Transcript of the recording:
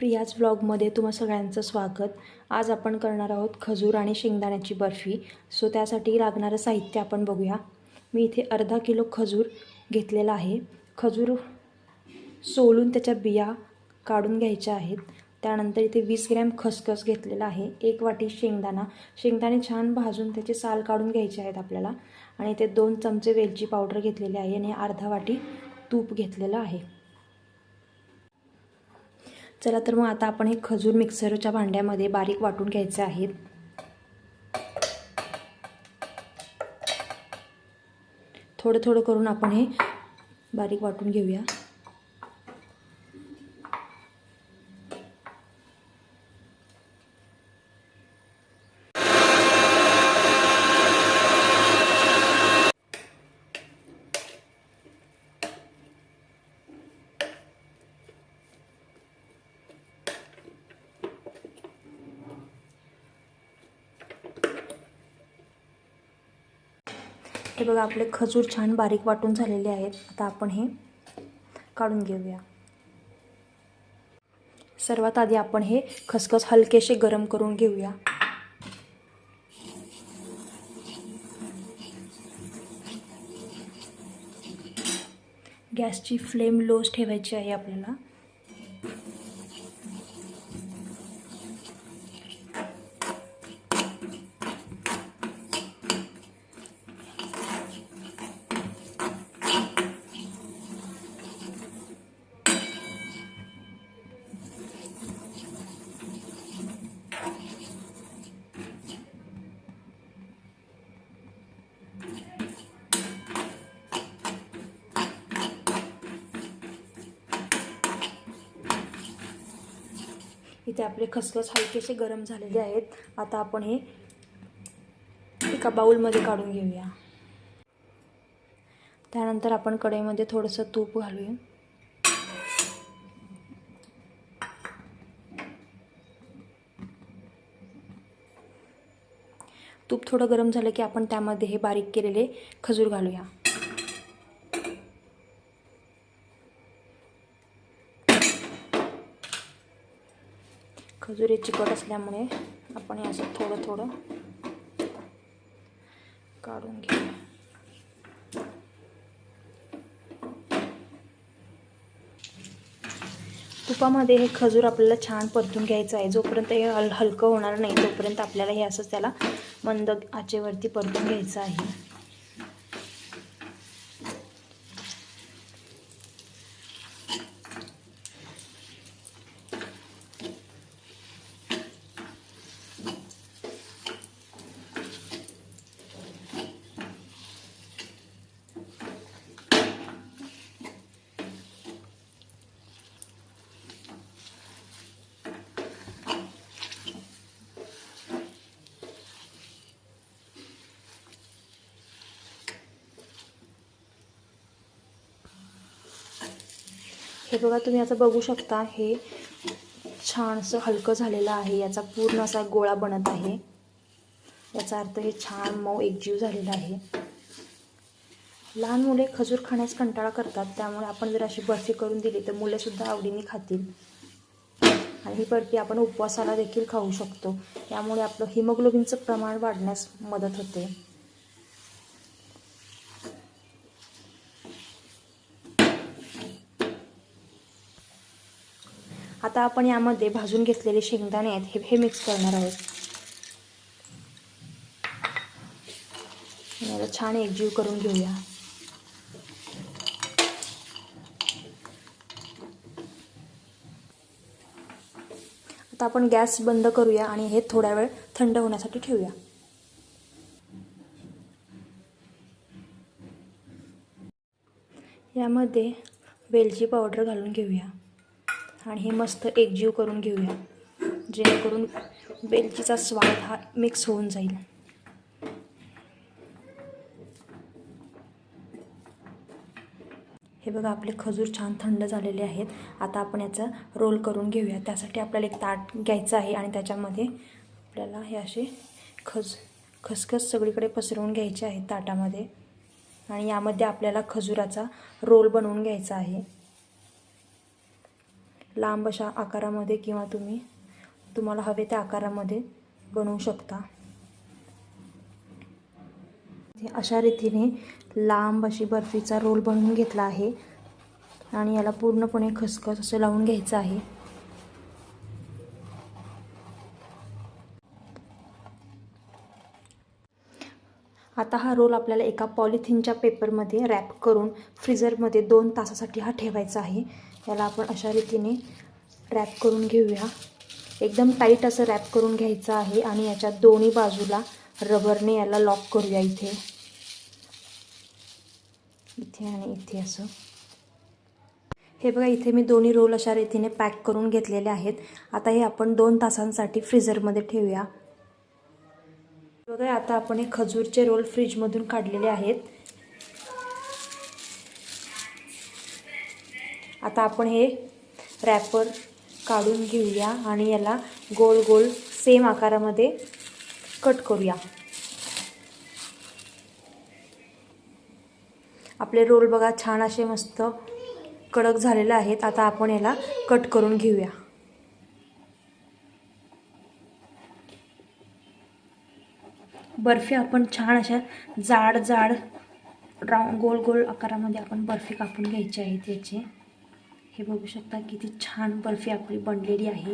प्रियाज व्लॉगमध्ये तुम्हा सगळ्यांचं स्वागत। आज आपण करणार आहोत खजूर आणि शेंगदाण्याची बर्फी। सो त्यासाठी लागणारं साहित्य आपण बघूया। मी इथे अर्धा किलो खजूर घेतलेला आहे। खजूर सोलून त्याच्या बिया काढून घ्यायच्या आहेत। त्यानंतर इथे 20 ग्रॅम खसखस घेतलेला आहे। 1 वाटी शेंगदाणे छान भाजून त्याचे साल काढून घ्यायचे आहेत आपल्याला। आणि इथे 2 चमचे वेलची पावडर घेतलेली आहे आणि अर्धा वाटी तूप घेतलेलं आहे। चला तर मग आता आपण हे खजूर मिक्सरच्या भांड्यामध्ये बारीक वाटून घ्यायचे आहेत। थोडं थोडं करून आपण हे बारीक वाटून घेऊया। हे बघा आपले खजूर छान बारीक वाटून झालेले आहेत। आता आपण हे काढून घेऊया। सर्वात आधी आपण हे खसखस हलकेसे गरम करून घेऊया। गॅसची फ्लेम लोच ठेवायची आहे आपल्याला। इथे आपले खसखस हलकेसे गरम झालेले आहेत। आता आपण हे एका बाउलमध्ये काढून घेऊया। त्यानंतर आपण कढईमध्ये थोडंसं तूप घालूया। तूप थोडं गरम झालं की आपण त्यामध्ये हे बारीक केलेले खजूर घालूया। खजूर हे चिकट असल्यामुळे आपण हे असं थोडं थोडं काढून घेऊया। तुपामध्ये हे खजूर आपल्याला छान परतून घ्यायचं आहे। जोपर्यंत हे हलकं होणार नाही तोपर्यंत आपल्याला हे असंच त्याला मंद आचेवरती परतून घ्यायचं आहे। हे बघा तुम्ही आता बघू शकता हे छान असं हलकं झालेलं आहे। याचा पूर्ण असा गोळा बनत आहे। याचा अर्थ हे छान मऊ एकजीव झालेला आहे। लहान मुले खजूर खाण्यास कंटाळा करतात, त्यामुळे आपण जर अशी बर्फी करून दिली तर मुले सुद्धा आवडीने खातील। आणि ही बर्फी आपण उपवासाला देखील खाऊ शकतो। यामुळे आपलं हिमोग्लोबिनचं प्रमाण वाढण्यास मदत होते। आता आपण यामध्ये भाजून घेतलेले शेंगदाणे आहेत हे मिक्स करणार आहोत। याला छान एकजीव करून घेऊया। आता आपण गॅस बंद करूया आणि हे थोडा वेळ थंड होण्यासाठी ठेवूया। यामध्ये वेलची पावडर घालून घेऊया आणि हे मस्त एकजीव करून घेऊया, जेणेकरून वेलचीचा स्वाद हा मिक्स होऊन जाईल। हे बघा आपले खजूर छान थंड झालेले आहेत। आता आपण याचा रोल करून घेऊया। त्यासाठी आपल्याला एक ताट घ्यायचं आहे आणि त्याच्यामध्ये आपल्याला हे असे खसखस सगळीकडे पसरवून घ्यायचे आहे ताटामध्ये। आणि यामध्ये आपल्याला खजुराचा रोल बनवून घ्यायचा आहे। लांब अशा आकारामध्ये किंवा तुम्हाला हवे त्या आकारामध्ये बनवू शकता। अशा रीतीने लांब अशी बर्फीचा रोल बनवून घेतला आहे आणि याला पूर्णपणे खसखस असं लावून घ्यायचं आहे। आता हा रोल आपल्याला एका पॉलिथिनच्या पेपरमध्ये रॅप करून फ्रीझरमध्ये 2 तासासाठी हा ठेवायचा आहे। याला आपण अशा रीतीने रॅप करून घेऊया। एकदम टाईट असं रॅप करून घ्यायचं आहे आणि याच्या दोन्ही बाजूला रबरने याला लॉक करूया। इथे आणि इथे असं हे बघा, इथे मी दोन्ही रोल अशा रीतीने पॅक करून घेतलेले आहेत। आता हे आपण 2 तासांसाठी फ्रीझरमध्ये ठेवूया। बघा, आता आपण हे खजूरचे रोल फ्रीजमधून काढलेले आहेत। आता आपण हे रॅपर काढून घेऊया आणि याला गोल गोल सेम आकारामध्ये कट करूया। आपले रोल बघा छान असे मस्त कडक झालेले आहेत। आता आपण याला कट करून घेऊया। बर्फी आपण छान अशा जाड गोल गोल आकारामध्ये आपण बर्फी कापून घ्यायची आहे त्याची। हे बघू शकता किती छान बर्फी आपली बनलेली आहे।